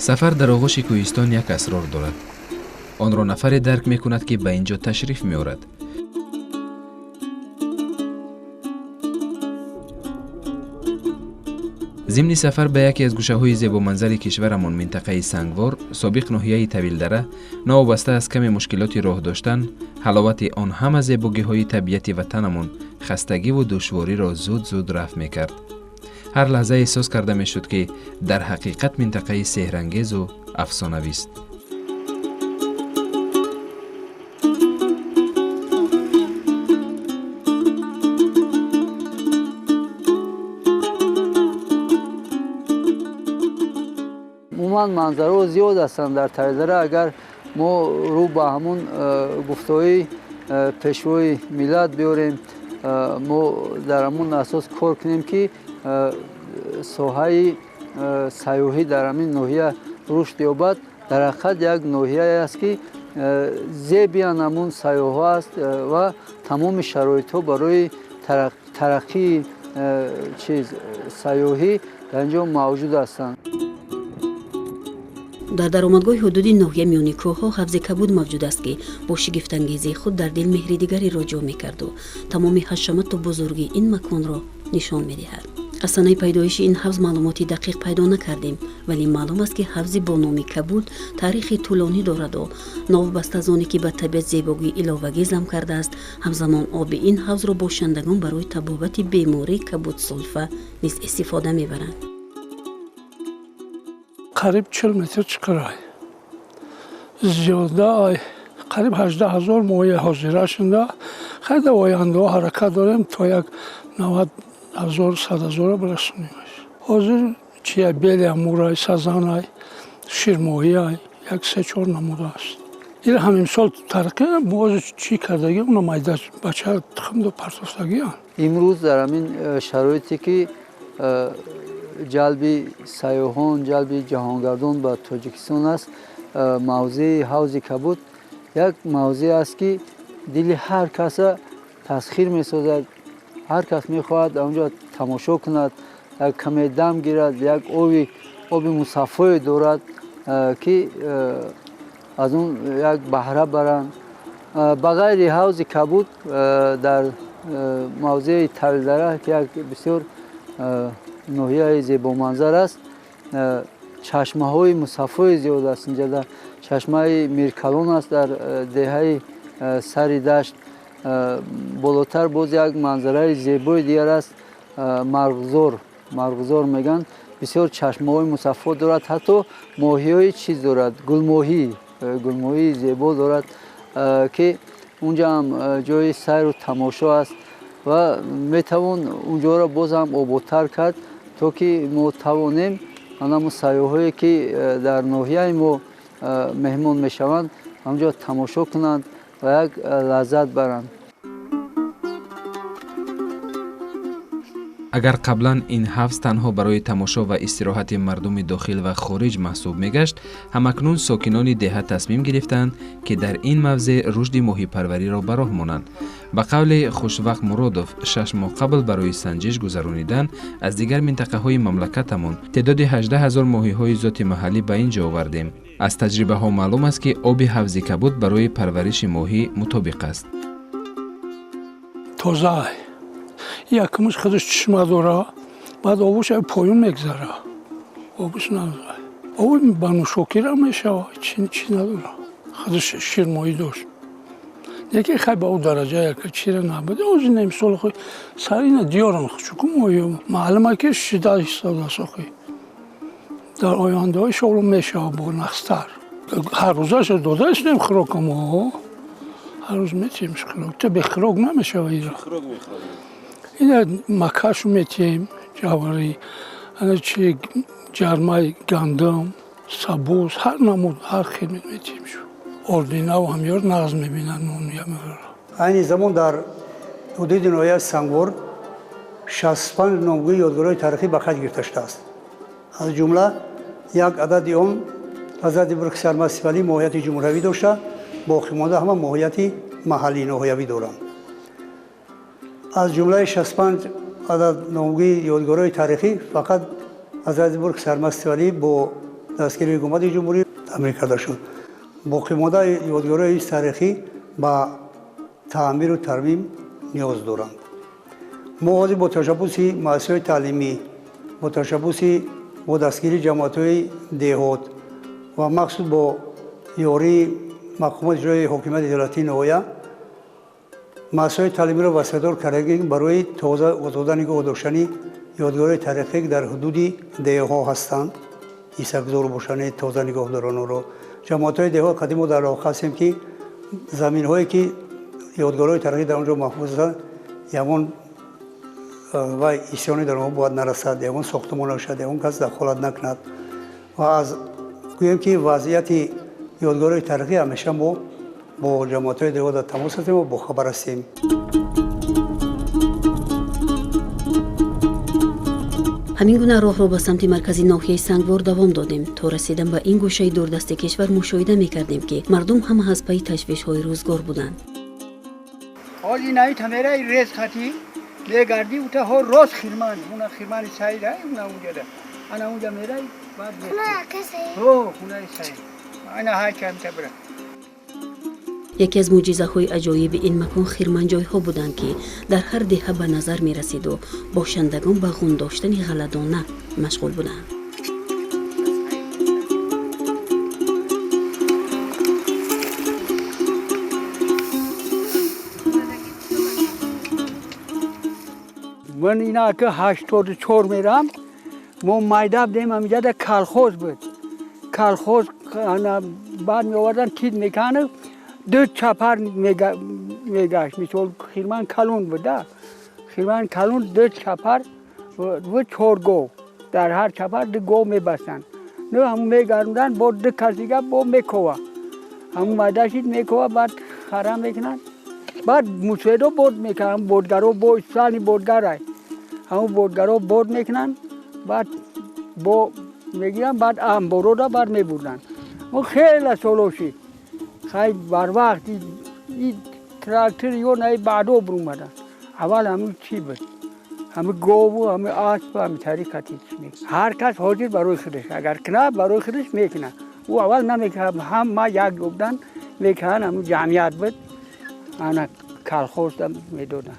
сафар дар оғӯши кӯҳистон як асрор дорад. онро нафаре дарк мекунад ки ба ин ҷо ташриф меорад. зимни сафар ба яке аз гӯшаҳои зебоманзари кишварамон, минтақаи сангвор, собиқ ноҳияи тавилдара, новобаста аз каме мушкилоти роҳ доштан, ҳаловати он ҳама зебогиҳои табиати ватанамон хастагиву душвориро зуд рафт мекард. ҳар лаҳза эҳсос карда мешуд ки дар ҳақиқат минтақаи сеҳрангезу афсонавист. умуман манзараҳо зиёд ҳастанд дар тавилдара. агар мо рӯ ба ҳамун гуфтаҳои пешвои миллат биёрем, мо дар ҳамун асос кор кунем ки соҳаи сайёҳӣ дар ҳамин ноҳия рушд ёбад. дар ҳақиқат як ноҳияе аст ки зеби ҳамун сайёҳо аст ва тамоми шароитҳо барои тараққии сайёҳӣ дар инҷо мавҷуд ҳастанд. дар даромадгоҳи ҳудуди ноҳия миёни кӯҳҳо ҳавзи кабуд мавҷуд аст ки бо шигифтангезии худ дар дил меҳри дигареро ҷо мекарду тамоми ҳашамату бузургии ин маконро нишон медиҳад. аз санаи пайдоиши ин ҳавз маълумоти дақиқ пайдо накардем, вале маълум аст ки ҳавзи бо номи кабуд таърихи тӯлонӣ дораду новобаста аз оне ки ба табиат зебогӣ иловагезам кардааст, ҳамзамон оби ин ҳавзро бошандагон барои табобати бемории кабудсулфа низ истифода мебаранд. қариб 40 метр чиқрай зиёда қариб 18 000 моҳия ҳозира шуда. хайда ояндаҳо ҳаракат дорем то як 90 000 100 000 барасонем. ҳозир чия белия мурай сазанай ширмоҳияй як 3-4 намуда аст. ин ҳам имсол тараққӣ боз чӣ кардаги уна майда бача тухмдо партофтагиан. имрӯз дар ҳамин шароите ки ҷалби сайёҳон, ҷалби ҷаҳонгардон ба тоҷикистон аст, мавзеи ҳавзи кабуд як мавзеъ аст ки дили ҳар каса тасхир месозад. ҳар кас мехоҳад онҷо тамошо кунад, як каме дам гирад, як оби мусаффое дорад ки аз он як баҳра баранд. ба ғайри ҳавзи кабуд дар мавзеи тавилдара ки як бисёр ноҳияи зебоманзар аст, чашмаҳои мусаффои зиёд аст. инҷа дар чашмаи миркалон аст дар деҳаи сари дашт. болотар боз як манзараи зебои дигар аст, марғзор меган. бисёр чашмаҳои мусаффо дорад, ҳатто моҳиҳои чиз дорад, гулмоҳии зебо дорад ки унҷа ҳам ҷои сайру тамошо аст ва метавон унҷоро боз ҳам ободтар кард то ки мо тавонем ҳамун сайёҳое ки дар ноҳияи мо меҳмон мешаванд ҳамҷо тамошо кунанд ва як лаззат баранд. агар қаблан ин ҳавз танҳо барои тамошо ва истироҳати мардуми дохил ва хориҷ маҳсуб мегашт, ҳамакнун сокинони деҳа тасмим гирифтанд ки дар ин мавзеъ рушди моҳипарвариро ба роҳ монанд. ба қавли Хушвақт Муродов, 6 моҳ қабл барои санҷиш гузаронидан аз дигар минтақаҳои мамлакатамон теъдоди 18 000 моҳиҳои зоти маҳаллӣ ба ин ҷо овардем. аз таҷрибаҳо маълум аст ки оби ҳавзи кабуд барои парвариши моҳӣ мутобиқ аст. тоза якмуш худаш чишма дора, баъд обуш поён мегзара. обуш надора. обу ба нӯшокира мешава, чӣ надора. худаш ширмоӣ дошт. яке хай ба ӯ дараҷа яка чира набуд. озин имсол хӯ сарина диёрам чукум оё. маълума ки шида истода сохи. дар ояндаҳои шоглум мешава бо нахстар. ҳар рӯзаш дода истем хӯрокамо. ҳар рӯз метием хӯрок. то бе хӯрок намешава ира. ина макашу метием ҷавари انا چی جرمای گندم سبوس هر نمود هر خدمت میتیم شو اردینا و همیار نغز میبینن نون میگم این زمان در حدود نوعی سنگور 65 نامگوی یادگارهای تاریخی به خرج گرفته شده است. از جمله یک عدد آن حضرت برق سرمست ولی ماهیت جمهوری داشته، باقی مانده همه ماهیت محلی ناحیوی دارند. از جمله 65 عدد نامگوی یادگارهای تاریخی فقط حضرت برق سرمست ولی با دستگیری حکومت جمهوری تعمیر کرده شد. باقی مانده یادگارهای تاریخی با تعمیر و ترمیم نیاز دارند. ما با تشبث مؤسسات تعلیمی، با تشبث با دستگیری جماعت‌های دهات و مخصوص با یاری مقامات اجرایی حکومت دولتی نوعیه مؤسسات تعلیمی را وسیله‌دار کردیم برای تازه آزادی نگاه داشتن یادگارهای تاریخی در حدود دهه‌ها هستند. ایساگذار باشن تازه نگاه دارن را جماعت‌های دهات قدیم در علاقه هستیم که زمین‌هایی که یادگارهای تاریخی در آنجا محفوظ هستند یمن و ایسیانی در آنها باید نرسد، یمن ساختمان نشد، یمن کس دخالت نکند و از گوییم که وضعیت یادگارهای تاریخی همیشه ما با جماعت‌های دهات تماس هستیم و با خبر هستیم. همین گونه راه را به سمت مرکزی ناحیه سنگوار دوام دادیم تا رسیدن به این گوشه دوردست کشور مشاهده می‌کردیم که مردم هم از پی تشویش‌های روزگار بودند. حال این های تمیره ریز خطی لگردی اوتا ها راست خیرمان اونا خیرمان سایی رای اونا اونجا ده انا اونجا میره بعد خونه سایی انا های کم تبره. یکی از معجزه‌های عجایب این مکان خیرمنجای‌ها بودند که در هر دهه به نظر می‌رسید و باشندگان به غون داشتن غله‌دانه مشغول بودند. من اینا که 84 میرم ما مایداب دیم همینجا ده کالخوز بود. کالخوز بعد می‌آوردن کید میکنه دو چپر میگشت مثل خیرمان کلون بود. خیرمان کلون دو چپر و 4 گو در هر چپر 2 گو میبستن. نه همون میگردن با 2 کسیگه با میکوه همون مایداشید میکوه بعد خرم میکنن بعد موسیدو برد میکنن بردگرو با سالی بردگرای همون بردگرو برد میکنن بعد با میگیرن بعد امبورو را بر میبردن. ما خیلی سولوشی خیلی بر وقتی این تراکتر یو نای بعدو برومدن اول همون چی بود همه گو و همه آسب و همه طریقتی میکنن هر کس حاضر برای خودش اگر کنه برای خودش میکنه او اول نمیکنه هم ما یک گفتن میکنن همون جمعیت بود انا کالخوز دم میدادن.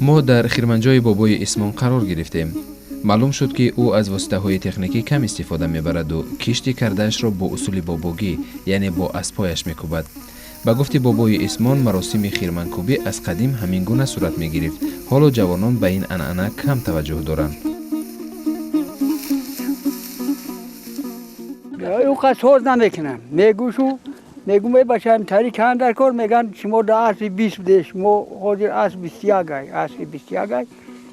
ما در خیرمنجای بابای اسمان قرار گرفتیم. معلوم شد که او از واسطه‌های تکنیکی کم استفاده میبرد و کشتی کردهش را با اصول باباگی یعنی با اسبایش میکوبد. با گفت بابای اسمان مراسم خیرمنکوبی از قدیم همین گونه صورت میگرفت. حالا جوانان به این عنعنه کم توجه دارند. او قصور نمیکنم میگوشو میگم باشم تاریخ در کار میگن شما در اصل 20 بده شما حاضر اصل 21 اصل 21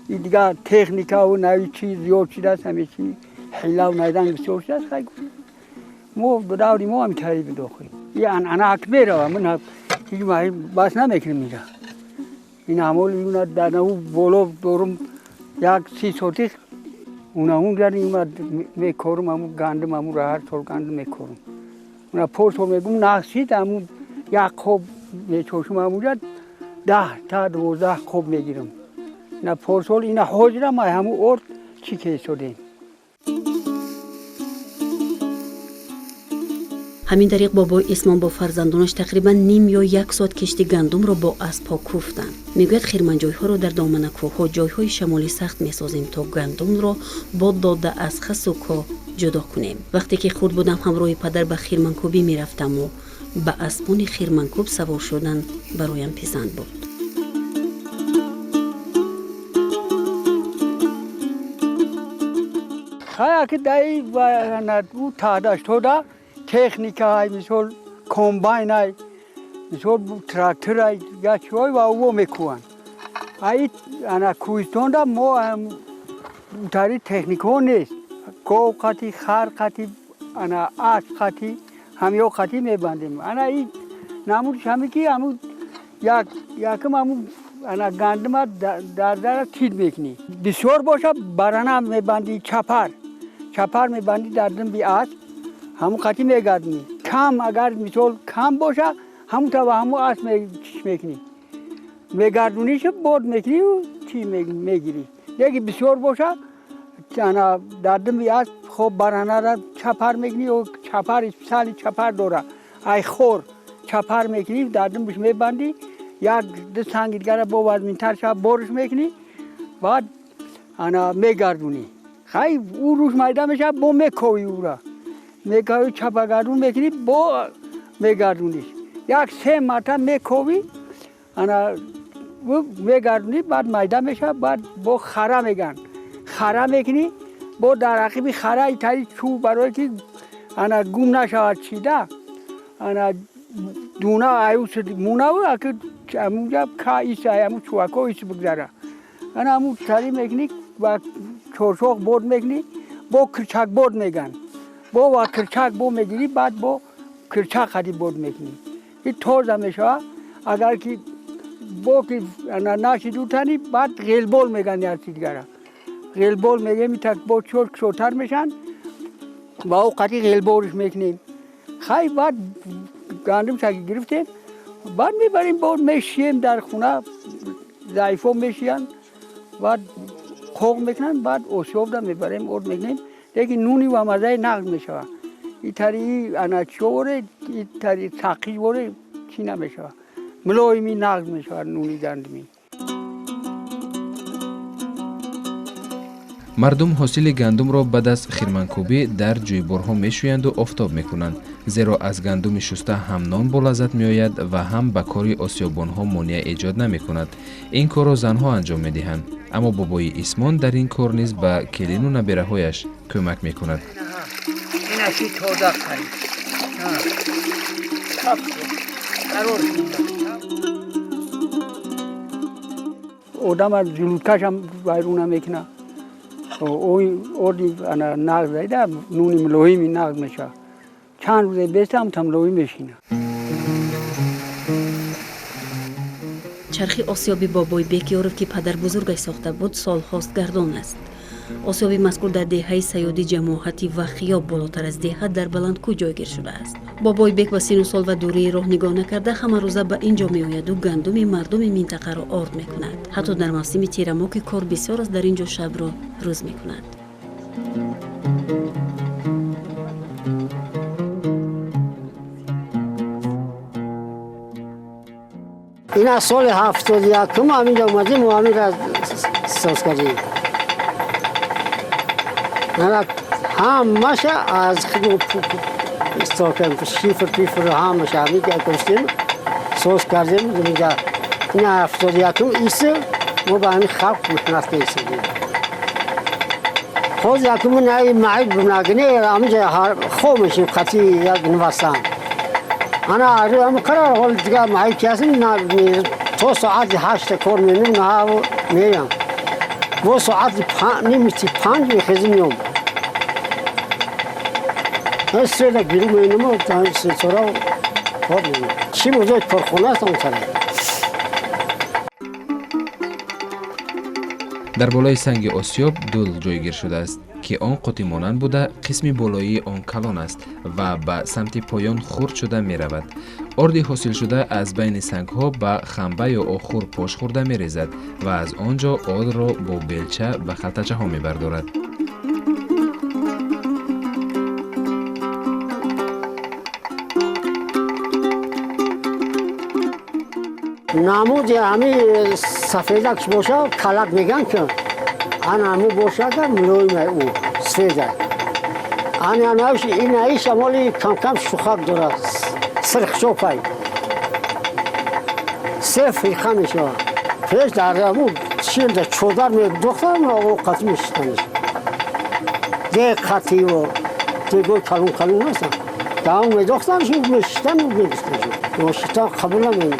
این دیگه تکنیکا و نوی چیز زیاد شده است همه چی حیله و نیدن بسیار شده است خیلی ما دوری ما هم تاریخ بداخل این انا حق میره من هیچ بس نمیکنم میگه این عمال اینا در نو بالا دورم یک 30 ساعتی اون گردیم میکارم همون گندم همون را هر طور گندم میکارم اونا پرسو میگم نقصید همون یک خوب میچوشم همونجا 10 تا 12 خوب میگیرم نه پرسول اینا حاضرم همون ارد چی که شدیم. همین طریق بابای اسمان با فرزندانش تقریبا نیم یا 1 ساعت کشتی گندم را با اسب‌ها کوفتند. میگوید خیرمنجای‌ها را در دامن کوه‌ها جای‌های شمالی سخت می‌سازیم تا گندم را باد داده از خس و کا جدا کنیم. وقتی که خود بودم همراه پدر به خیرمنکوبی می‌رفتم و به اسبان خیرمنکوب سوار شدن برایم پسند بود. خیلی که دایی و ندو تادش تودا تکنیکای مثل کمباین مثل تراکتور یا چیزای و او میکنن. ای انا کوهستان دا ما تاری تکنیکو نیست. گو قطی خر قطی انا آس قطی همیو قطی میبندیم. انا ای ناموش همی کی همون یکم همون انا گندم در تید میکنی. بسیار باشه برانه میبندی چپر میبندی دردم بی آس همون قطی میگردمی. کم اگر مثال کم باشه همون تا همون آس میکنی. میگردونیش بود میکنی و چی میگیری. یکی بسیار باشه انا دردم بی آس خوب برانه را چپر میکنی و چپر اسپیسالی چپر دوره. ای خور چپر میکنی دردم بش میبندی یک دو سنگیدگر با وزمینتر شب برش میکنی بعد انا میگردونی خیلی او روش میده میشه با میکوی او را میکوی چپگردون میکنی با میگردونیش یک 3 مرتبه میکوی انا میگردونی بعد میده میشه بعد با خره میگن خره میکنی با در عقیب خره ای تایی چوب برای که انا گم نشود چیده انا دونا ایوس مونا و که اموجا کایس ایامو چوکو ایس بگذاره انا امو تاری میکنی و چورشوق بود میکنی با کرچک بود میگن با کرچک بود میگیری بعد با کرچک خدی بود میکنی این توز میشه اگر که با که ناشی دوتانی بعد غیلبول میگن یا چیز دیگره غیلبول میگه میتک با چور شوتر میشن با او قطعی غیلبولش میکنیم خیلی بعد گندم شکی گرفتیم بعد میبریم بعد میشیم در خونه ضعیفا میشین بعد خوق میکنن بعد اوسیوب دا میبریم اور میکنیم لیکن نونی و مزه نقل میشه این تاری انچوره این تاری ساقی وره چی نمیشه ملایمی نقل میشه نونی گندمی. مردم حاصل گندم را بعد از خرمنکوبی در جویبارها میشویند و آفتاب میکنند زیرا از گندم شسته هم نان با لذت میآید و هم به کار آسیابانها مانع ایجاد نمیکند. این کار را زنها انجام میدهند اما بابای اسمان در این کار نیز به کلین و نبیره‌هایش کمک میکند. این اشی تودا خرید آدم از جلوکش هم بیرون میکنه اوردی نقل زیده نونی ملویمی نقل میشه چند روزه بیسته هم ملوی میشینه. چرخی آسیابی بابای بیکیارف که پدر بزرگش ساخته بود سال هاست گردان است. آسیابی مذکور در دهه سیادی جماعتی و خیاب بالاتر از دهه در بلندکوی جایگیر شده است. بابای بیک با سین و سال و دوره راه نگاه نکرده همه روزه به اینجا می آید و گندم مردم منطقه را آرد می کند. حتی در موسم تیرماک کار بسیار است در اینجا شب را روز می کند. این سال 71 همینجا اومدیم و همین را ساز کردیم. همشه از خیلی استاکم شیفر پیفر همشه همین که کشتیم ساز کردیم دیگه این 71 ایسه ما با همین خلق مشنفته ایسیدیم. خود یکم نهی معید بناگنه همینجا خوب میشیم خطی یک نوستان. انا هم قرار حال دیگه معید کسیم تو ساعت 8 کار می‌نیم نه و میرم. و ساعت 5 میخزیم. استرده گیرو می‌نیم و سرچورا کار می‌نیم. چی موضوع کارخونه است اون سره. در بالای سنگ آسیاب دول جایگیر شده است که آن قطی مانند بوده قسم بالایی آن کلان است و به سمت پایان خرد شده می رود. آردی حاصل شده از بین سنگ ها به خنبه یا آخور پاش خورده می ریزد و از آنجا آرد را با بیلچه به خلطچه ها می بردارد. نمود همین سفیدکش باشه کلک میگن که همو باشه که ملوی او سفیده این ایش امالی کم کم شخک داره سرخ شوپای سف ریخه میشه پیش در همون شیل چودر دخترم را او قطع میشتنش دیگه قطعی و دیگه کلون هستن تمام می‌دوختمشون میشتم می‌گفتشون میشتم قبول نمی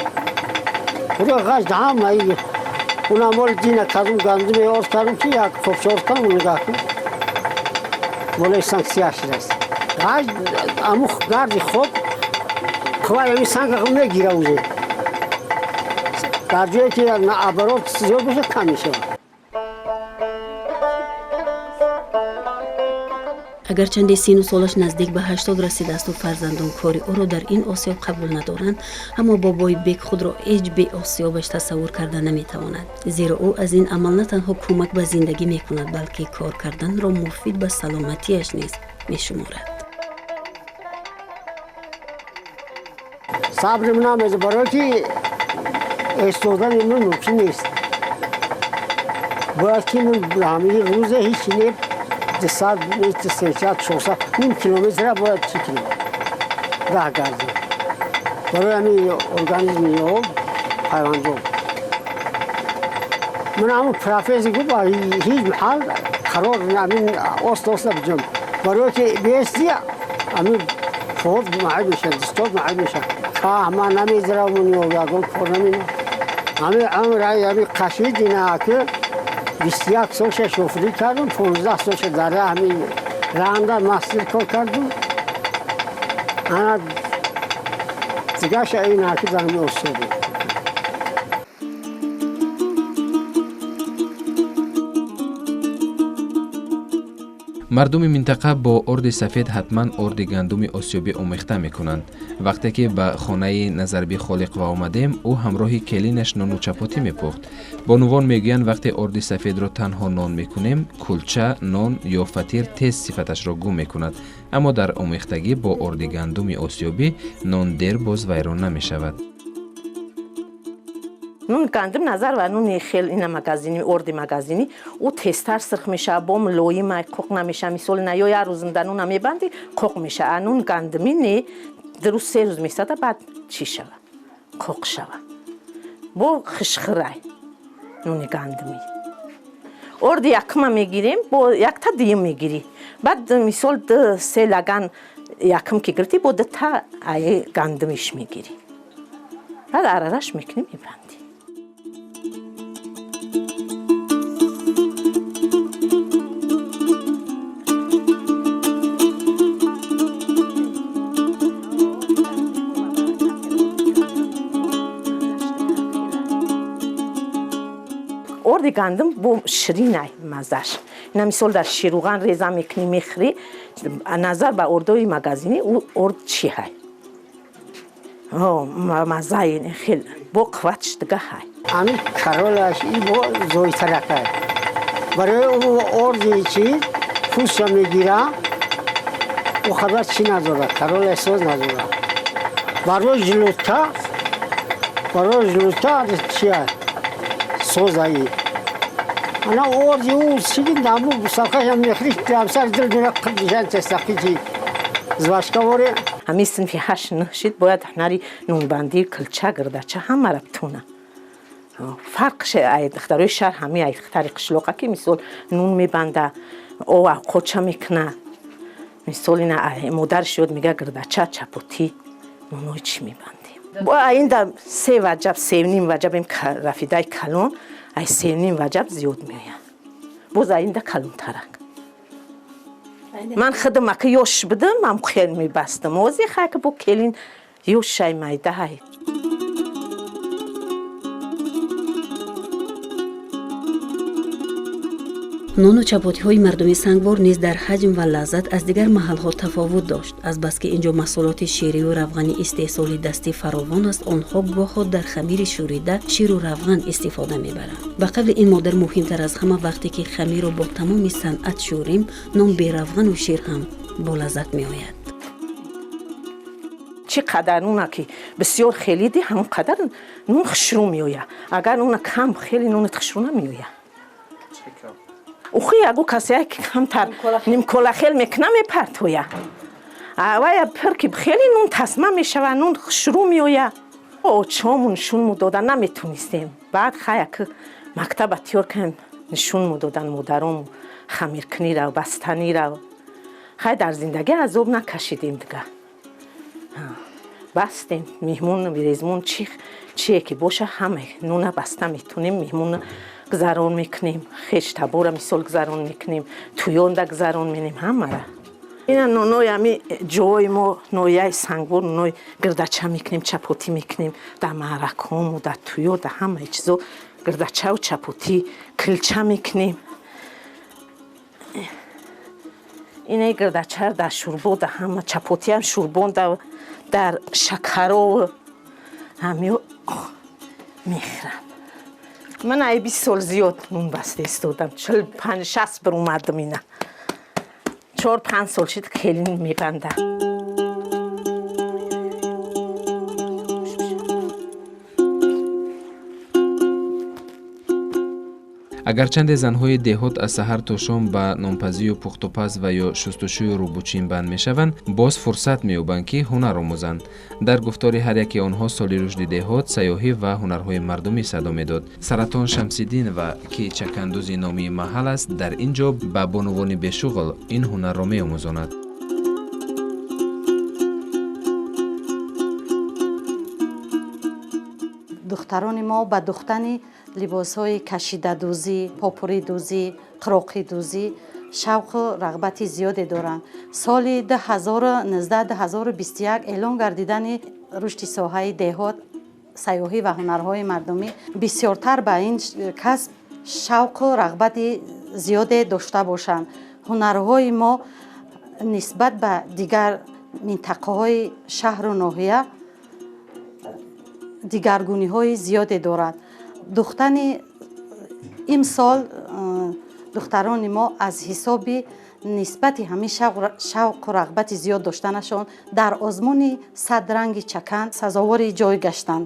اون غاز دام ای اون مال دینا کارم گندم می‌آورد کارم که یک خوشور کنم نگاه کن ولی سانکسیاش است غاز اموخ گردی خوب خواه می سانگ میگیره اوزه در جایی که آبروت زیاد بشه کم میشه اگرچند سین و سالش نزدیک به 80 رسیده است و فرزندان کاری او را در این آسیاب قبول ندارند، اما بابای بیگ خود را هیچ به آسیابش تصور کرده نمیتواند، زیرا او از این عمل نه تنها کمک به زندگی میکند بلکه کار کردن را مفید به سلامتیش نیز میشمارد. صبر منم از برای که استودن من ممکن نیست باید که من همه روز هیچ نیم دستار بیت سیچات شوسا نیم کیلومتر باید چی کیلومتر راه گردیم برای همی ارگانیزمی و حیوانجو من همون پرافیزی گو با هیچ محل قرار نمین اوست بجم برای که بیستی همین فوق معی میشه دستور معی میشه که همه نمیذاره منی و یاگون کار نمینه همین عمرهای همین قشید اینه که 21 سالش شوفری کردم 15 سالش داره همین راننده ماستر کار کردم انا دیگه این که دارم اوستادم مردم منطقه با ارد سفید حتما ارد گندم آسیابی آمیخته میکنند. وقتی که به خانه نظربی خالق و آمدیم او همراه کلینش نان و چپاتی میپخت. بانوان میگویند وقتی ارد سفید را تنها نان میکنیم کلچه، نان یا فطیر تیز صفتش را گم میکند، اما در آمیختگی با ارد گندم آسیابی نان دیر باز ویران نمیشود. نون گندم نظر و نون خیل این مغازینی ارد مغازینی او تستر سرخ میشه بام لوی ما کوک نمیشه مثال نه یا روز دنون میبندی کوک میشه نون گندمی نه در 3 روز میساده بعد چی شود کوک شود با خشخرای نون گندمی ارد یکم میگیریم با یک تا دیم میگیری بعد مثال 3 لگن یکم که گرفتی با 2 تا ای گندمیش میگیری بعد ارارش میکنی میبندی. ارد گندم با شیرینه مزش اینا مثال در شیروغان ریزه میکنی میخری نظر به اردوی مغازینی او ارد چی های مزه این خیلی با قوتش دیگه های همین کرولش ای با زوی ترکه برای او اردی چی پوست را میگیره او خبر چی نداره کرولش سوز نداره برای جلوتا چی های سوز هایی انا اردی او سیگین دامو سرخش هم میخری دامسر دل میره قدیشن تستقی چی زواشکا وره همی سنفی 8 نشید باید هنری نونبندی کلچه گرده چه همه را بتونه فرقش ای دختروی شهر همی ای دختری قشلوقه که مثل نون میبنده او قوچه میکنه مثل این مادر شد میگه گرده چه چپوتی نونوی چی میبندیم با این در 3 وجب 3 نیم وجب این رفیده کلون ای 3 نیم وجب زیاد میوید باز این در کلون ترک من خدمه که یوش بدم من خیل میبستم وزی خواهی که با کلین یوش شای مایده های نان و چپاتی های مردمی سنگوار نیز در حجم و لذت از دیگر محل ها تفاوت داشت. از بس که اینجا محصولات شیری و روغنی استحصال دستی فراوان است، آنها گاه در خمیر شوریده شیر و روغن استفاده میبرند. به قبل این مادر مهمتر از همه وقتی که خمیر را با تمام صنعت شوریم، نان بی روغن و شیر هم با لذت می آید. چقدر نونه که بسیار خیلی دی همون قدر نون خشرو می آید. اگر نون کم خیلی نون خشرو نمی آید. اوخی اگو کسی که کمتر نیم کلا خیل میکنه میپرتویه اوه پر که خیلی نون تصمه میشوه نون شروع میویه او چامون نشون مدادن نمیتونستیم بعد خیلی که مکتب تیار کن نشون مدادن مدرم خمیر کنی رو بستنی رو خیلی در زندگی عذاب نکشیدیم دیگه бастем меҳмон вирезмон чие ки боша ҳама нуна баста метунем меҳмон гузарон мекунем хеш табора мисол гузарон мекунем туёнда гузарон менем ҳамара ина ноной ами ҷои мо нояи сангбор нои гирдача мекунем чапотӣ мекунем дар маъракҳому дар туё дар ҳамаи чизо гирдачаву чапотӣ килча мекунем инаи гирдачаро дар шурбо дар ҳама чапотиам шурбон дар шакаро ҳамиё мехӯрам ман ай 20 сол зиёд нун баста истодам 45-60 бир омадам ина 4-5 сол шид хелин мебандам агарчанде занҳои деҳот аз саҳар то шом ба нонпазию пухтупаз ва ё шустушӯи рӯбучин банд мешаванд боз фурсат меёбанд ки ҳунар омӯзанд. Дар гуфтори ҳар яке онҳо соли рушди деҳот сайёҳӣ ва ҳунарҳои мардумӣ садо медод. Саратон Шамсиддин ва ки чакандузи номии маҳал аст дар ин ҷо ба бонувони бешуғл ин ҳунарро меомӯзонад. духтарони мо ба духтани либосҳои кашидадӯзӣ, попуридӯзӣ, қироқидӯзӣ шавқу рағбати зиёде доранд. соли 2019-2021 эълон гардидани рушди соҳаи деҳот, сайёҳӣ ва ҳунарҳои мардумӣ бисёртар ба ин касб шавқу рағбати зиёде дошта бошанд. ҳунарҳои мо нисбат ба дигар минтақаҳои шаҳру ноҳия дигаргуниҳои зиёде дорад. духтани имсол духтарони мо аз ҳисоби нисбати ҳамин шавқу рағбати зиёд доштанашон дар озмуни садранги чакан сазовори ҷой гаштанд.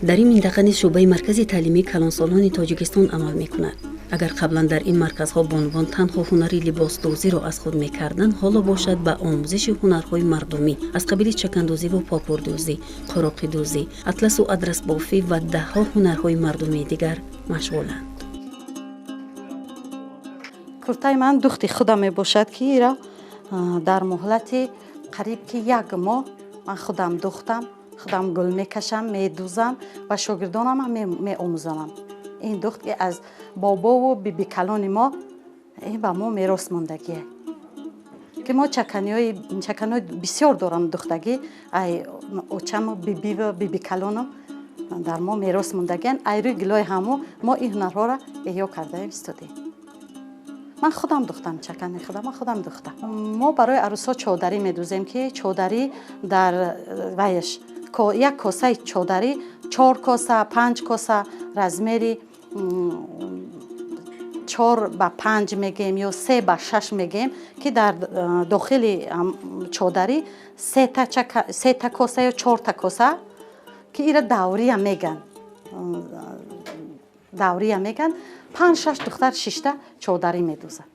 дар ин минтақа низ шӯъбаи маркази таълимии калонсолони тоҷикистон амал мекунад. агар қаблан дар ин марказҳо бонувон танҳо ҳунари либосдӯзиро аз худ мекарданд, ҳоло бошад ба омӯзиши ҳунарҳои мардумӣ аз қабили чакандӯзӣ ва попурдӯзӣ, қуроқидӯзӣ, атласу адрасбофӣ ва даҳҳо ҳунарҳои мардумии дигар машғуланд. куртаи ман духти худам мебошад ки ира дар муҳлати қариб ки 1 моҳ ман худам духтам, худам гул мекашам, медӯзам ва шогирдонам меомӯзонам. ин духт ки аз бобову бибикалони мо ба мо мерос мондагие ки мо чаканиҳои бисёр дорам духтагӣ ай очаму бибиву бибикалону дар мо мерос мондагиан айрӯи гилои ҳамо мо ин ҳунарҳоро эҳё кардаем истодем. ман худам духтам чакани худам худам духтам. мо барои арӯсҳо чодарӣ медӯзем ки чодарӣ дар вайш як косаи чодарӣ 4 коса 5 коса размери 4/5 мегем ё 3/6 мегем ки дар дохили чодарӣ 3 та коса ё 4 та коса ки ира даврия меган 5-6 духтар 6 та чодарӣ медӯзад.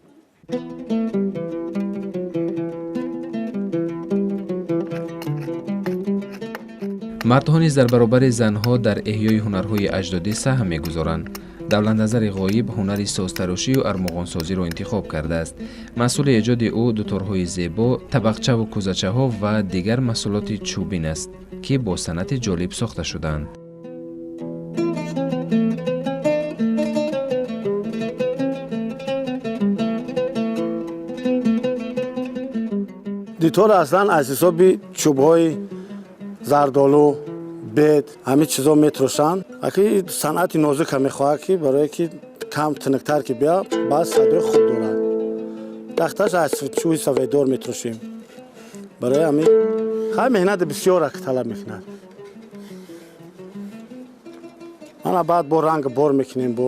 мардҳо низ дар баробари занҳо дар эҳёи ҳунарҳои аҷдодӣ саҳм мегузоранд. давлатназари ғоиб ҳунари созтарошию армоғонсозиро интихоб кардааст. масъули эҷоди ӯ дуторҳои зебо, табақчаву кӯзачаҳо ва дигар маҳсулоти чӯбин аст ки бо санъати ҷолиб сохта шудаанд. дитор аслан аз ҳисоби чӯбҳои зардолу бед ҳамин чизо метрошанд. аки санъати нозука мехоҳад ки барое ки кам тиниктар ки бия баъд садои хуб дорад. тахташ аз чӯби сафеддор метрошем. барои ҳамин меҳнати бисёра талаб мекунад. ана баъд бо ранг бор мекунем, бо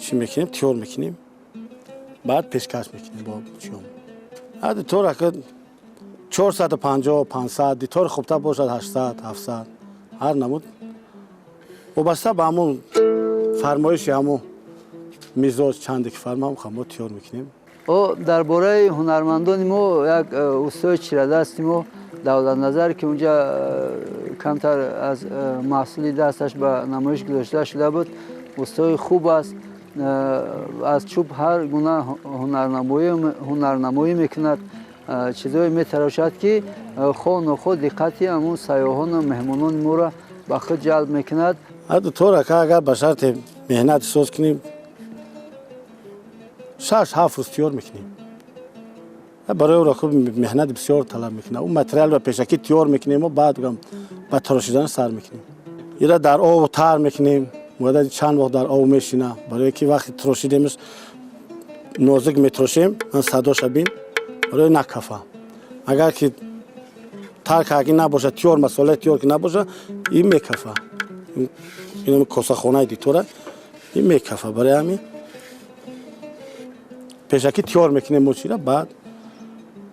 чӣ мекунем, тиёр мекунем, баъд пешкаш мекунем бо чӯм. дитор ака 450-500 дитор хубтар бошад 800-700 ҳар намуд вобаста ба ҳамон фармоиши ҳамон мизоҷ чанде ки фармам мо тиёр мекунем. дар бораи ҳунармандони мо як устои чирадасти мо давлатназар ки унҷа камтар аз маҳсули дасташ ба намоиш гузошта шуда буд, устои хуб аст. аз чӯб ҳар гуна ҳунарнамоӣ мекунад. چیزایی میتراشد که خود و خود دقتی همون سیاحان و مهمانان ما را به خود جلب میکند. طور که اگر به شرط مهنت سوز کنیم 6-7 روز تیار میکنیم. برای او را خوب مهنت بسیار طلب میکنه. اون متریال را پیشکی تیار میکنیم و بعد به تراشیدن سر میکنیم. اینا در آب تر میکنیم. مدت چند وقت در آب میشینه. برای که وقتی تراشیدیمش نازک میتراشیم من صداش بین برای نکفه. اگر که ترک اگه نباشه تیار مسئله تیار که نباشه این میکفه. این کاسه خانه دیتوره این میکفه. برای همین پیشکی تیار میکنیم موچی را بعد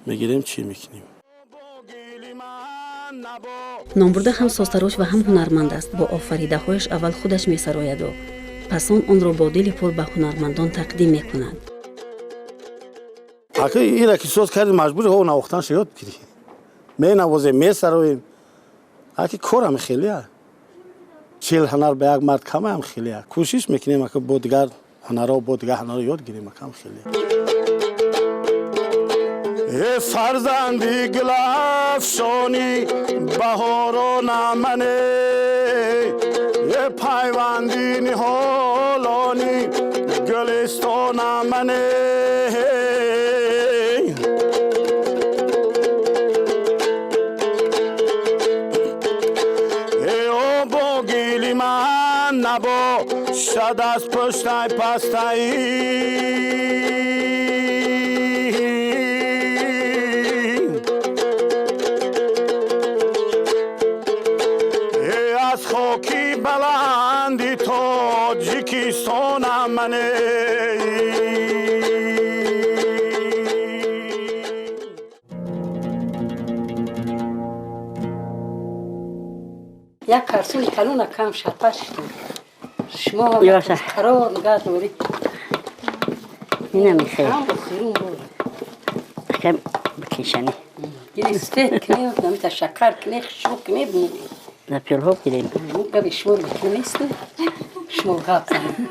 میگیریم چی میکنیم. نامبرده هم سازتراش و هم هنرمند است. با آفریده هایش اول خودش میسراید و پسان آن را با دل پر به هنرمندان تقدیم میکند. اگه این را که ساز کردیم مجبور ها نواختنش یاد بگیری. می نوازیم می سرایم. اگه کار هم خیلی هست. 40 هنر به یک مرد کم هم خیلی هست. کوشش میکنیم که با دیگر هنرها با دیگر هنرها یاد گیریم کم خیلی. ای فرزندی گل افشانی بهاران منه ای پیوندی نهالانی گلستان منه ای او با گیلی من نبا شد از پشتای پستایی خاکی بلندی تاجیکستان منه یک کارسون کلون کم شپش شما قرار نگاه دوری اینه میخواه خیلی بکشنی این استیک کنی نمیتا شکر کنی خشو کنی بینی در پیول ها بگیریم گوی شمور بکنی نیست شمور غاب زنیم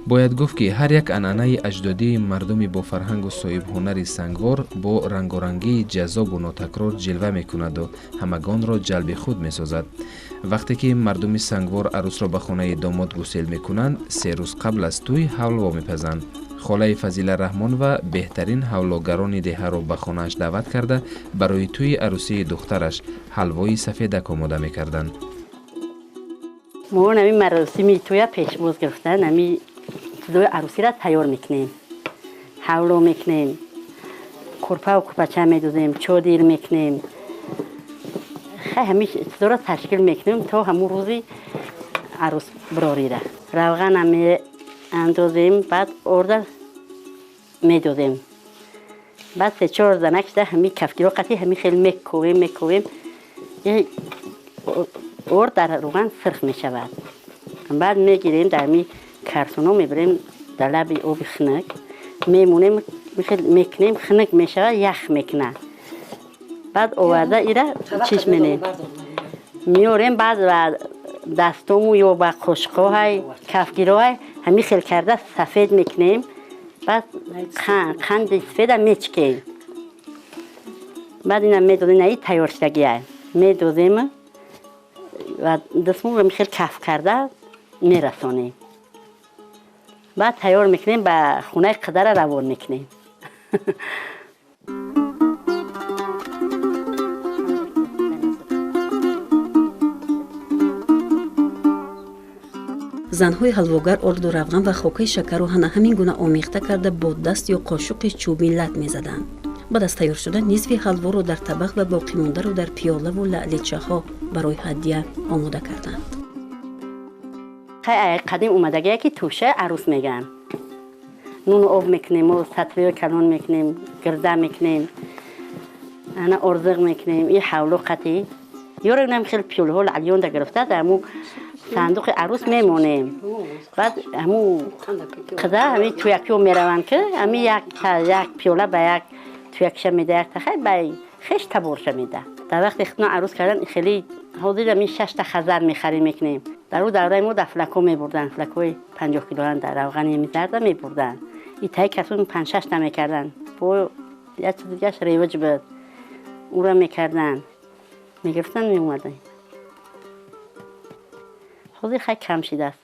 باید گفت که هر یک عنعنه اجدادی مردمی با فرهنگ و صاحب هنری سنگوار با رنگارنگی جذاب و ناتکرار جلوه میکند و همگان را جلب خود میسازد. وقتی که مردم سنگوار عروس را به خانه داماد گسیل میکنند 3 روز قبل از توی حلوا میپزند. خاله فضیله رحمان و بهترین حلواگران دهه را به خانه‌اش دعوت کرده برای توی عروسی دخترش حلوای سفیدک آماده میکردند. ما نمی مراسمی توی پیشواز گرفتن نمی چیزای عروسی را تیار میکنیم. حلوا میکنیم، کرپه و کپچه میدوزیم، چادر میکنیم. همه چیزا را تشکیل میکنیم تا همون روزی عروس براری را. روغن هم اندازیم بعد اردر میدوزیم. بعد 3-4 زنک ده همین کفگیرا قطعی همین خیلی میکویم. ارد در روغن سرخ میشود. بعد میگیریم در می کارتونو میبریم در لب آب خنک میمونیم میکنیم خنک میشود یخ میکنه. بعد آورده ایره چیش مینیم میاریم بعد دستامو یا با قشقای کفگیرای همین خیل کرده سفید میکنیم. بعد قند سفید میچکیم. بعد اینا میدوزیم این تیار شدگیه میدوزیم و دستمون رو خیلی کف کرده میرسانیم. بعد تیار میکنیم به خونه قدر روان میکنیم. زنهای حلواگر ارد و روغن و خاکه شکر و همین گونه آمیخته کرده با دست یا قاشق چوبی لط میزدند. بعد از تیار شدن نصف حلوا را در طبق و باقی مانده را در پیاله و لعلیچه ها برای هدیه آماده کردند. خیلی قدیم اومدگی که توشه عروس میگن. نون آب میکنیم و سطری کلون میکنیم، گرده میکنیم، انا ارزق میکنیم. این حولو قطعی یورو نم خیلی پیوله ها لعلیون در گرفته در همون صندوق عروس میمونیم. بعد همون قده همین توی یکیو میروند که همین یک پیوله به یک توی یکشه میده یک تخیل به خیش تبورشه میده. در وقت اختنا عروس کردن خیلی حدود همین 6 تا خزر میخریم میکنیم. در او دوره ما در فلکو میبردن، فلکوی 50 کیلو در روغن می‌زدن میبردن. این تای کسون 5 6 تا میکردن. با یه چیز دیگه ریوج بود. او را میکردن. میگرفتن میومدن. خودی خیلی کم شده است.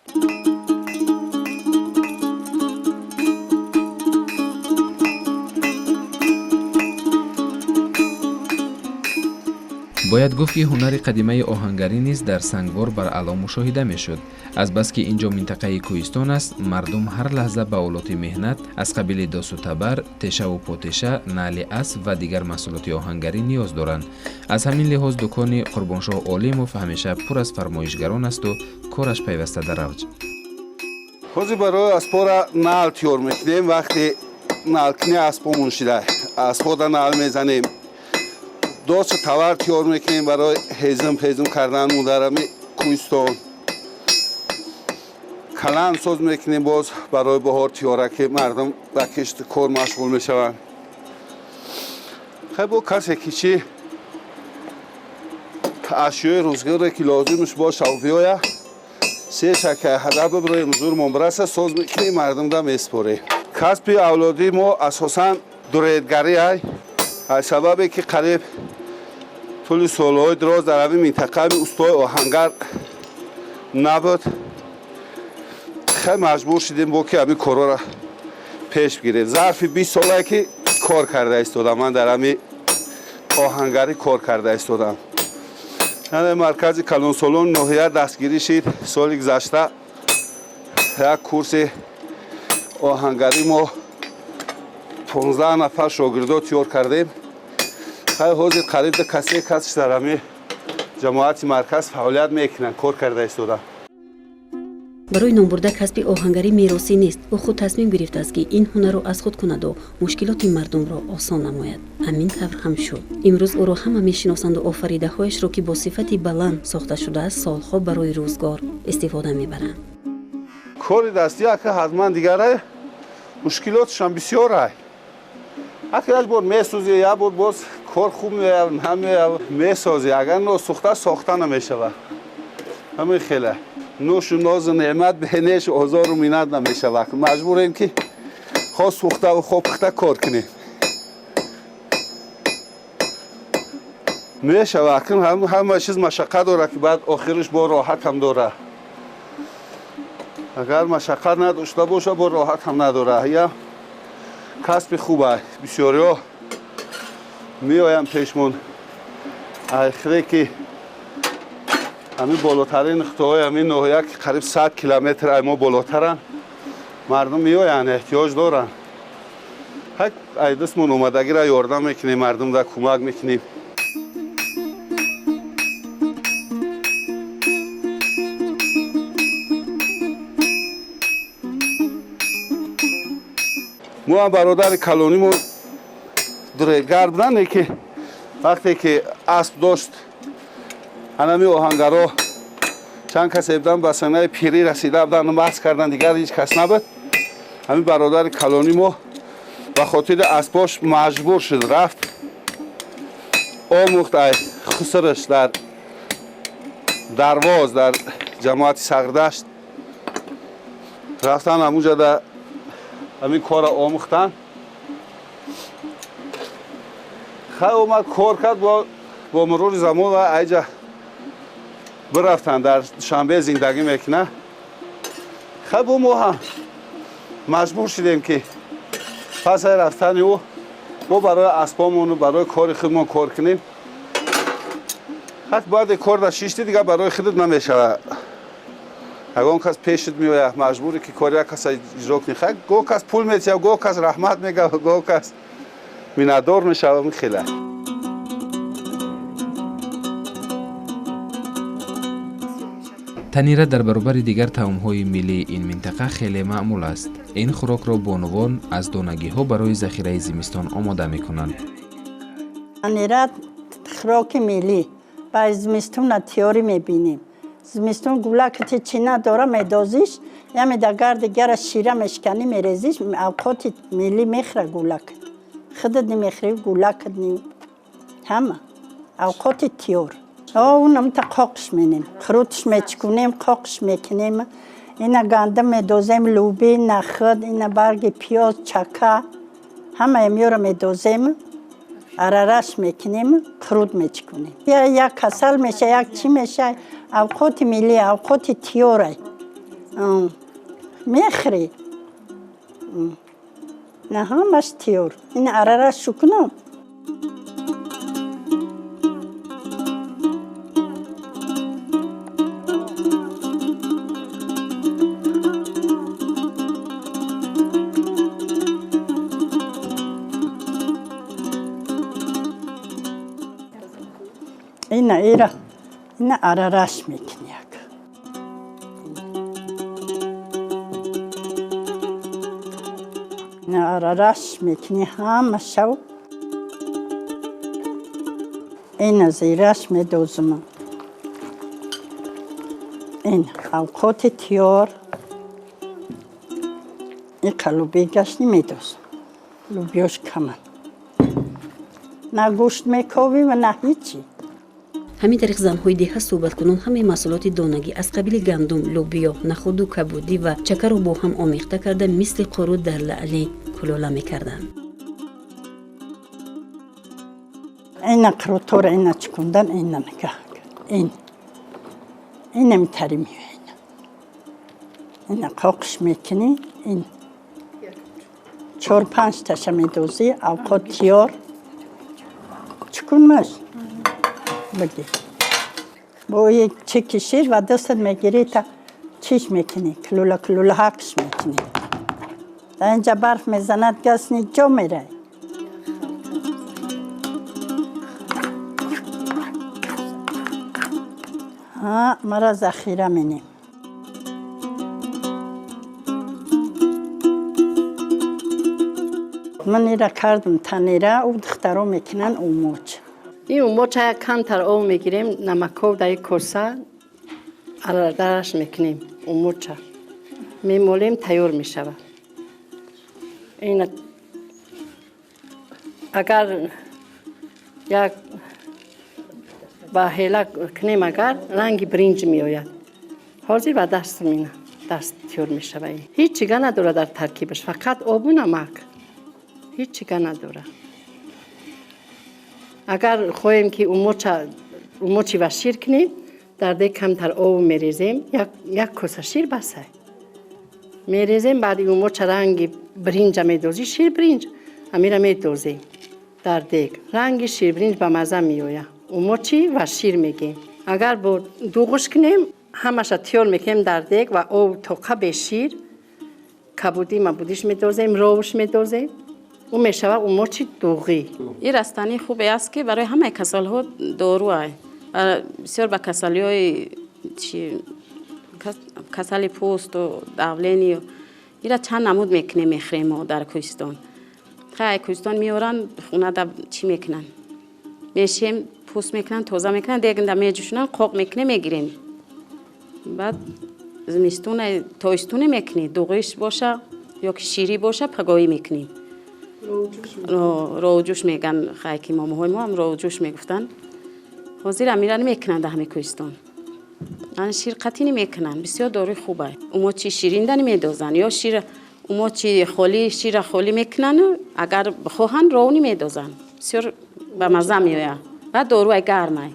باید گفت که هنر قدیمه آهنگری نیز در سنگوار بر علا مشاهده میشد. از بس که اینجا منطقه کوهستان است، مردم هر لحظه به آلات مهنت از قبیل داس و تبر، تشه و پاتشه، نعل اسب و دیگر محصولات آهنگری نیاز دارند. از همین لحاظ دکان قربانشاه عالموف همیشه پر از فرمایشگران است و کارش پیوسته در اوج. حاضر برای اسبا را نعل تیار میکنیم. وقتی نعل کنی اسبامون شده، اسبا را نعل میزنیم. داس و تبر تیار میکنیم برای هیزم کردن مدرم کوهستان. کلان ساز میکنیم باز برای بهار تیاره که مردم به کشت کار مشغول میشوند. خیلی با کسی که چی اشیای روزگار که لازمش باشه و بیایه سه شکه هدف برای مزور منبرسه ساز میکنیم مردم دا میسپاره. کسب اولادی ما اساساً دوریدگری های از سببی که قریب طول سالهای دراز در این منطقه استای آهنگر نبود. خیلی مجبور شدیم با که همین کارا را پیش بگیریم. ظرف 20 ساله که کار کرده ایستادم، من در همین آهنگری کار کرده ایستادم. یعنی مرکز کلان سالون ناحیه دستگیری شد سال گذشته. یک کورس آهنگری ما 15 نفر شاگردا تیار کردیم. خیلی حاضر قریب کسی کسش در همین جماعت مرکز فعالیت میکنن، کار کرده ایستادم. برای نامبرده کسب آهنگری میراثی نیست. او خود تصمیم گرفته است که این هنر را از خود کند و مشکلات مردم را آسان نماید. همین طور هم شد. امروز او را همه میشناسند و آفریده هایش را که با صفت بلند ساخته شده است سالها برای روزگار استفاده میبرند. کار دستی که حتما دیگره مشکلاتش هم بسیار است. اگر یک بار میسوزی یا بار باز کار خوب میسازی، اگر نه ساخته نمیشود. همین خیلی نوش و ناز و نعمت بهنش آزار و مینت نمیشود. مجبوریم که خواست سوخته و خوب پخته کار کنیم. میشود که همه چیز مشقت داره که بعد آخرش با راحت هم داره. اگر مشقت نداشته باشه با راحت هم نداره. یا کسب خوبه. بسیاری ها میایم پیشمون آخری که همین بالاترین نقطه‌های همین ناحیه که قریب 100 کیلومتر اما بالاترن، مردم میاین احتیاج دارن. ای دستمون اومدگی را یاردم میکنیم، مردم را کمک میکنیم. ما هم برادر کلانیمون درگیر بودن که وقتی که اسب داشت همین آهنگرها چند کسی بودن به سنه پیری رسیده بودن و بحث کردن دیگر هیچ کس نبود. همین برادر کلانی ما به خاطر اسباش مجبور شد رفت آموخت خسرش در درواز در جماعت سغردشت رفتن همونجا در همین کار آموختن. خیلی اومد کار کرد با مرور زمان و اینجا برفتن در شنبه زندگی میکنه. خب ما هم مجبور شدیم که پس رفتن او ما برای اسبامون و برای کار خودمون کار کنیم. حتی بعد کار در شیشتی دیگه برای خودت نمیشه. اگه کس پیشت میاد مجبوری که کاری کس اجرا کنی. خب گو کس پول میده، گو کس رحمت میگه، گو کس میندار میشه. خیلی تنیره در برابر دیگر طعم‌های ملی این منطقه خیلی معمول است. این خوراک را بانوان از دانگی‌ها برای ذخیره زمستان آماده می‌کنند. تنیره خوراک ملی با زمستان تیاری می‌بینیم. زمستان گولک چی نداره میدازیش، یا میدگر دیگر شیره میشکنی میریزیش. اوقات ملی میخره گولک. خودت نمیخری گولک نیم. همه اوقات تیار. اونم تا قاقش مینیم خروتش میچکنیم قاقش میکنیم اینا گندم میدوزیم لوبی نخود اینا برگ پیاز چکه همه میاره میدوزیم ارارش میکنیم خرود میچکنیم یک کسل میشه یک چی میشه اوقات ملی اوقات تیوره میخری نه همش تیور این ارارش شکنم اینا ارارش میکنی اینا ارارش میکنی همه شو اینا زیرش میدوزم این اوقات تیار این قلوبی گشتی میدوزم لوبیاش کمن نه گوشت میکوبیم و نه هیچی ҳамин тариқ занҳои деҳа суҳбаткунон ҳамаи маҳсулоти донагӣ аз қабили гандум лӯбиё нахуду кабудӣ ва чакаро бо ҳам омехта карда мисли қуруд дар лаъли кулола мекарданд. اینا قروتور اینا چکندن اینا نگاه این میتری میوه اینا قاقش میکنی این 4-5 تاشه میدوزی اوقات تیار چکن مش بگی با یک چکی شیر و دستت میگیری تا چیش میکنی کلوله حقش میکنی تا اینجا برف میزند گسنی جا میره مرا ذخیره مینیم من ایره کردم تنیره او دخترها میکنن اوموچ این اوموچ کمتر او میگیریم نمکو در یک کاسه درش میکنیم اوموچ میمولیم تیار میشود این اگر یک با هیله کنیم اگر رنگ برنج میآید حاضر و دست مینه دست تیار میشود هیچ چیزی نداره در ترکیبش فقط آب و نمک هیچ چیزی نداره اگر خواهیم که اوموچی و شیر کنیم در دیگه کمتر آب میریزیم یک کاسه شیر بسه میریزیم بعد اوموچ رنگ برنج میدوزی شیر برنج امیره میدوزی در دیگه رنگ شیر برنج به مزه میآید اوموچی و شیر میگیم اگر با دوغش کنیم همش تیار میکنیم در دیگ و او توقع به شیر کبودی مبودیش میدوزیم روش میدوزیم او میشود اوموچی دوغی این رستنی خوبی است که برای همه کسل ها دارو است بسیار با کسلی های کسل پوست و داولینی این چند نمود میکنه میخریم در کوهستان خیلی کوهستان میارن خونه در چی میکنن میشیم پوست میکنن توزه میکنن دیگه در میجوشونن قاق میکنه میگیریم بعد زمستون تایستون میکنی دوغیش باشه یا که شیری باشه پگاهی میکنیم روجوش میگن خیلی که ماماهای ما هم روجوش میگفتن حاضر امیران میکنن در همه کوهستان من شیر قطعی نمیکنن بسیار داروی خوبه اوموچی شیرینده نمیدازن یا شیر اوموچی خالی شیر خالی میکنن اگر بخواهن رو نمیدازن بسیار به مزه میآید بعد داروی گرمه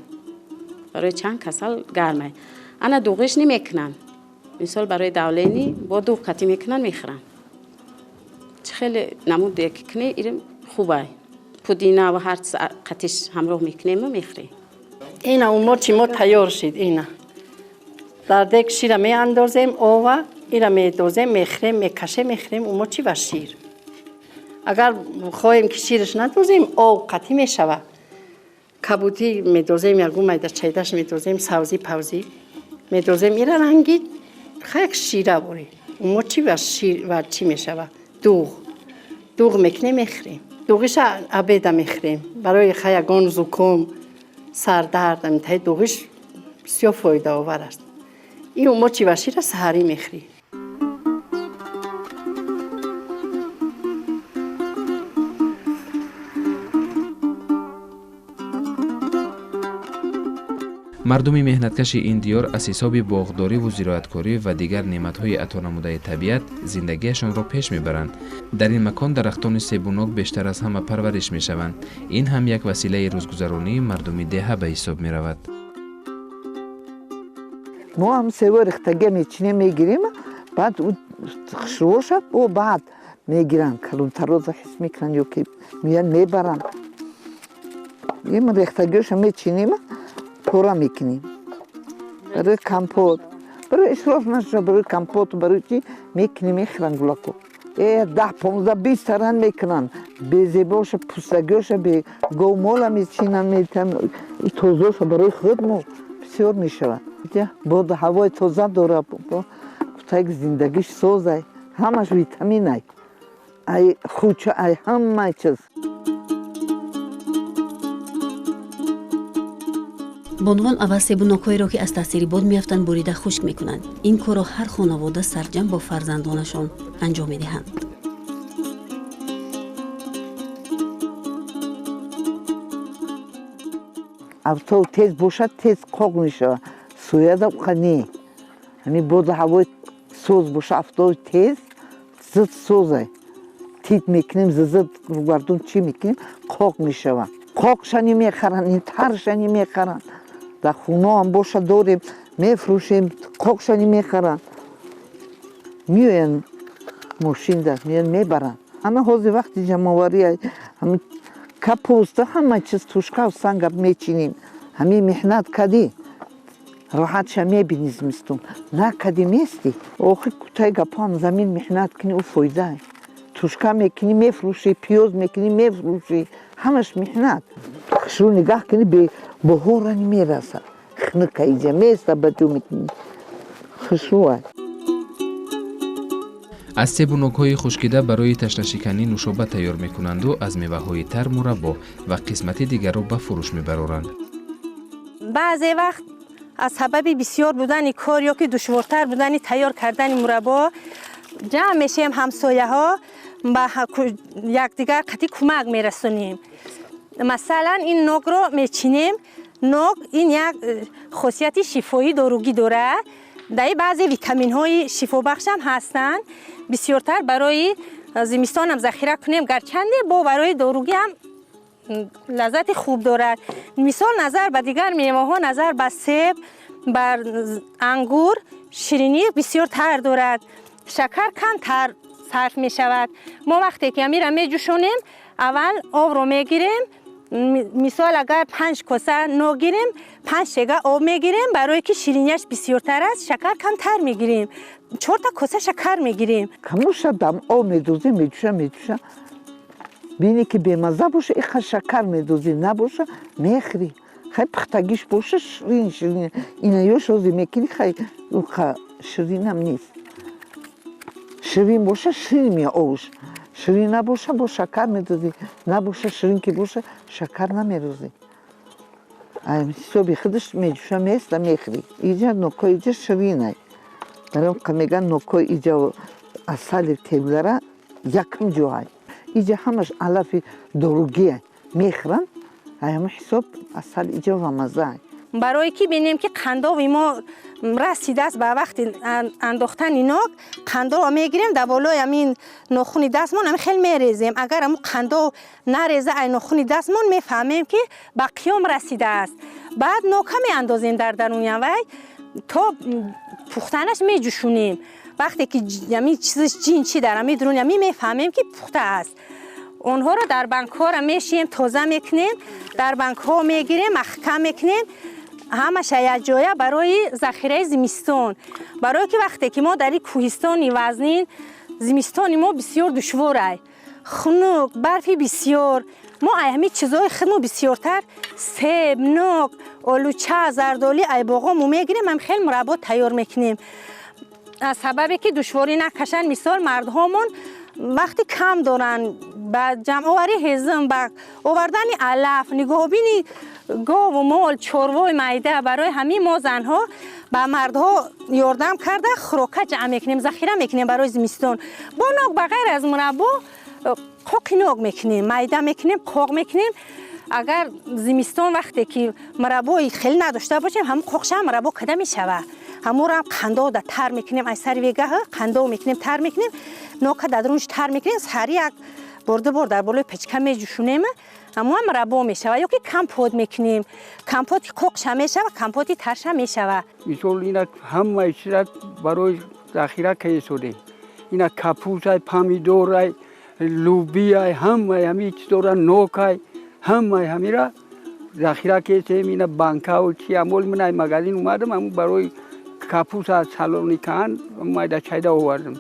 برای چند کسل گرمه انا دوغش نمیکنن مثال برای داولینی با دوغ قطعی میکنن میخورن خیلی نمود دیگه کنه این خوبه پودینه و هر قطعش همراه میکنیم و میخوریم این اوموچی ما تیار شد اینا در دیگ شیر می اندازیم و اینا می دوزیم میخوریم میکشه میخوریم اوموچی و شیر اگر خواهیم که شیرش ندوزیم او قطعی میشود کبودی میدوزیم یا گومه در چایدش میدوزیم سوزی پوزی میدوزیم این رنگی خیلی شیره بوری اوموچی و شیر و چی میشود دوغ میکنیم میخوریم دوغش عبیده میخوریم برای خیگان زکام سردرد امتحای دوغش بسیار فایده آور است این اوموچی و شیر سحری میخوریم мардуми меҳнаткаши ин диёр аз ҳисоби боғдорӣ ву зироаткорӣ ва дигар неъматҳои атонамудаи табиат зиндагиашонро пеш мебаранд. Дар ин макон дарахтони себунок бештар аз ҳама парвариш мешаванд. Ин ҳам як василаи рӯзгузаронии мардуми деҳа ба ҳисоб меравад. мо ҳам сево рехтагия мечинем мегирем, баъд хушроша о баъд мегиранд, калонтароза ҳис мекунанд ё ки меян мебаранд. Им рехтагиёша мечинем, пора мекунем. Барои компот, барои исроф наша, барои компот, барои чи мекунем, мехӯранд гулако. 10-15-20 таран мекунанд. Безебоша, пустагиёша, бе говмола мечинанд, метам и тозоша барои худ мо бисёр мешавад. Бода ҳавои тоза дора, кутаик зиндагиш созай, ҳамаш витаминай. Ай хуча, ай ҳама чиз. бонвон аввал себунокҳоеро ки аз таъсири бод меафтанд бурида хушк мекунанд. Ин корро ҳар хонавода сарҷам бо фарзандонашон анҷом медиҳанд. авто тез бошад, тез қоқ мешавад. Сояда не. Ҳамин бода ҳавои соз боша, автои тез зид созай. Тит мекунем, зид гардон чӣ мекунем, қоқ мешавад. қоқшани мехаранд, ин таршани мехаранд. Дар хуно ҳам боша дорем, мефурӯшем, қоқшани мехаранд. меоянд мошинда, меоянд мебаранд. ҳама ҳозир вақти ҷамъовария, ҳамин капуста, ҳама чиз тушкав сангаб мечинем. ҳамин меҳнат кадӣ, роҳатша мебинӣ зимистон. Накадӣ мести. Охир кутай гапам замин меҳнат кунӣ, ӯ фоида. Тушка мекунӣ, мефурӯшӣ, пиёз мекунӣ, мефурӯшӣ. ҳамаш меҳнат. хушрӯ нигаҳ кунӣ, баҳорани мерасад. хнука иҷа места ба ду мекунӣ. хушрӯай. аз себунокҳои хушкида барои ташнашиканӣ нушоба тайёр мекунанду аз меваҳои тар мураббо ва қисмати дигарро ба фурӯш мебароранд. баъзе вақт аз сабаби бисёр будани кор ё ки душвортар будани тайёр кардани мураббо ҷамъ мешем, ҳамсояҳо ба якдигар қатӣ кӯмак мерасонем. масалан ин ногро мечинем. ног ин як хосияти шифоӣ доругӣ дорад. дар баъзе витаминҳои шифобахшам ҳастанд. бисёртар барои зимистонам захира кунем, гарчанде бо барои доругӣ ҳам лаззати хуб дорад. мисол назар ба дигар меваҳо, назар ба себ, ба ангур, ширинӣ бисёр тар дорад. шакар камтар сарф мешавад. мо вақте ки амира меҷӯшонем, аввал обро мегирем. мисол агар 5 коса ног гирем, 5 шега об мегирем. барое ки шириняш бисёртар аст, шакар камтар мегирем. 4 та коса шакар мегирем. камуша дам об медозем, медӯша. бинӣ ки бемазза боша, иқа шакар медозӣ, набоша мехӯрӣ. хай пухтагиш боша, ширин. ина ёш ҳозир мекунӣ, хай ширинам нест. ширин боша, ширин меовуш. ширин набоша, бо шакар медозӣ. набоша ширин ки боша, шакар намерозӣ. ҳисоби худаш меҷӯша, места мехӯрӣ. иҷа нокои иҷа ширинай. барои ка меган нокои иҷа асали тевлара якам ҷоай. иҷа ҳамаш алафи доругия мехӯранд. ҳамин ҳисоб асал иҷа ва маззаай. барое ки бинем ки қандови мо расидааст ба вақти андохтани ног, қандоро мегирем, дар болои амин нохуни дастмон ами хел мерезем. агар аму қандов нареза ай нохуни дастмон, мефаҳмем ки ба қиём расидааст. баъд нока меандозем дар даруни вай, то пухтанаш меҷӯшонем. вақте ки амин чизиш ҷин чи дар амин дуруни амин мефаҳмем ки пухтааст. онҳоро дар банкҳора мешием, тоза мекунем, дар банкҳо мегирем, махкам мекунем. ҳамаша якҷоя барои захираи зимистон. барое ки вақте ки мо дар ин кӯҳистони вазнин, зимистони мо бисёр душворай. хунук, барфи бисёр. мо ай ҳамин чизҳои худмо бисёртар себ, нок, олуча, зардолӣ, айбоғому мегирем, ҳам хел мураббо тайёр мекунем. аз сабабе ки душворӣ накашанд, мисол мардҳомон вақти кам доранд, ба ҷамъовари ҳезм, ба овардани алаф, нигоҳубини гову мол, чорвои майда, барои ҳамин мо занҳо ба мардҳо ёрдам карда хӯрока ҷамъ мекунем, захира мекунем барои зимистон. бо нок ба ғайр аз мураббо қоқи нок мекунем, майда мекунем, қоқ мекунем. اگر زمستان وقتی که مربای خیلی نداشته باشیم هم قوقش هم مربا کده میشوه همون هم قندو در تر میکنیم از سر ویگه قندو میکنیم تر میکنیم نوکه در درونش تر میکنیم سری یک برده در بالای پچکه میجوشونیم همون هم مربا میشوه یا که کمپوت میکنیم کمپوت که قوقش هم میشوه کمپوتی ترش هم میشوه مثال اینا همه چیز برای ذخیره که شده اینا کپوس های پامیدور های لوبیا های همه چیزا نوک همه همیرا ذخیره کردیم اینا بانکا و چی امول من مغازین اومدم همون برای کپوس از سالونیکان مایدا چایدا آوردم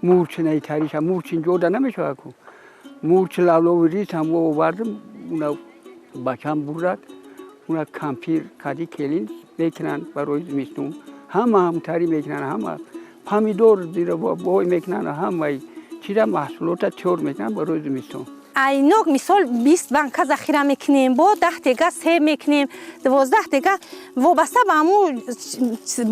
مورچ نیتریش مورچ اینجا ده نمیشه کو مورچ لاولوریس هم آوردم اونا بچم برد اونا کمپیر کادی کلین میکنن برای زمستون هم تری میکنن همه پامیدور زیر بوی میکنن همه چیزا محصولات چور میکنن برای زمستون اینوک مثال 20 بانکا ذخیره میکنیم با 10 دیگه سیب میکنیم 12 دیگه وابسته به همون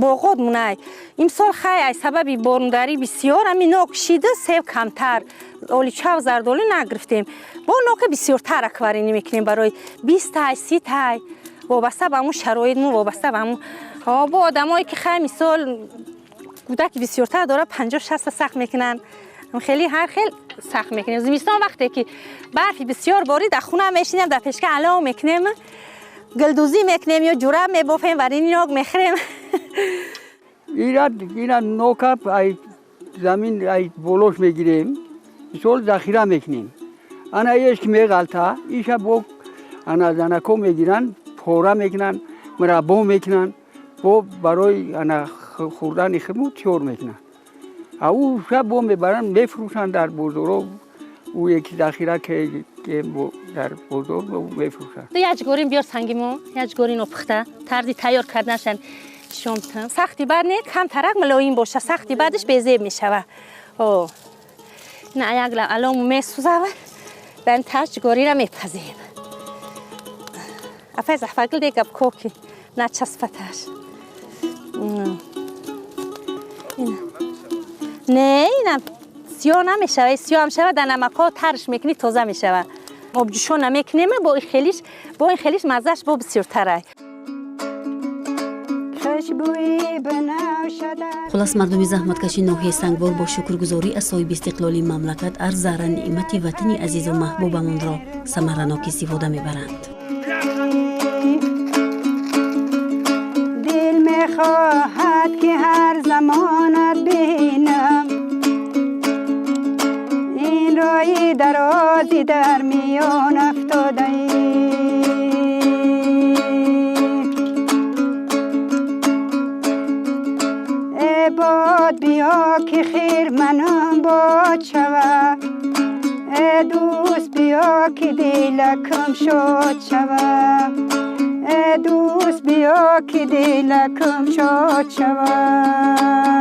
باغات مونه این سال خیلی سبب بارونداری بسیار همین نوک شیده سیب کمتر اولیچه و زردالو نگرفتیم با نوک بسیار تر اکوارینی میکنیم برای 20 تای 30 تای وابسته به همون شرایطمون وابسته به همون با آدمایی که خیلی مثال کودک بسیارتر داره 50 60 سخت میکنن خیلی سخت میکنیم زمستان وقتی که برفی بسیار باری در خونه میشینیم در پشکه علام میکنیم گلدوزی میکنیم یا جوراب میبافیم و این نوک میخریم اینا نوکا ای زمین ای بولوش میگیریم مثال ذخیره میکنیم انا ایش که میغلطه ایشا با انا زنکو میگیرن پورا میکنن مربا میکنن و برای انا خوردن خمو چور میکنن او شب با میبرن میفروشن در بازار او یکی ذخیره که در بازار میفروشن یجگورین بیار سنگیمو یجگورین پخته تردی تیار کردنشن شومتن سختی بعد نه کم ترک ملایم باشه سختی بعدش بیزیب میشوه او نه یک علامو میسوزه بن تجگوری را میپزیم افز احفاقل دیگه بکوکی نه چسفتش نه اینم سیاه نمیشه سیاه هم شود در نمکا ترش میکنی تازه میشه آبجوشو نمیکنیم با این خیلیش مزهش با بسیار تره خلاص مردم زحمتکشی ناحیه سنگوار با شکرگزاری از صاحب استقلالی مملکت هر ذره نعمت وطن عزیز و محبوبمون را ثمرناک استفاده میبرند. دل میخواهد که هر زمانت بینم این رای درازی در میان افتاده ای باد بیا که خیر منم باد شود ای دوست بیا که دلکم شاد شود ای دوست بیا که دلکم شاد شود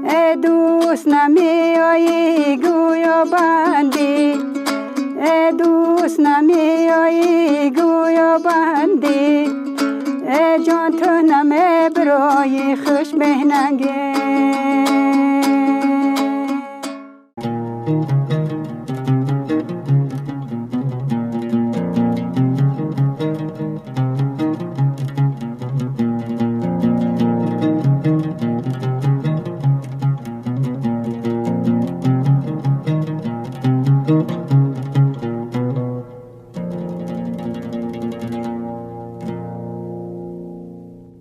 ای دوست نمی آیی گویا بندی ای دوست نمی آیی گویا بندی ای جان تو نمی برای خوش بهنگی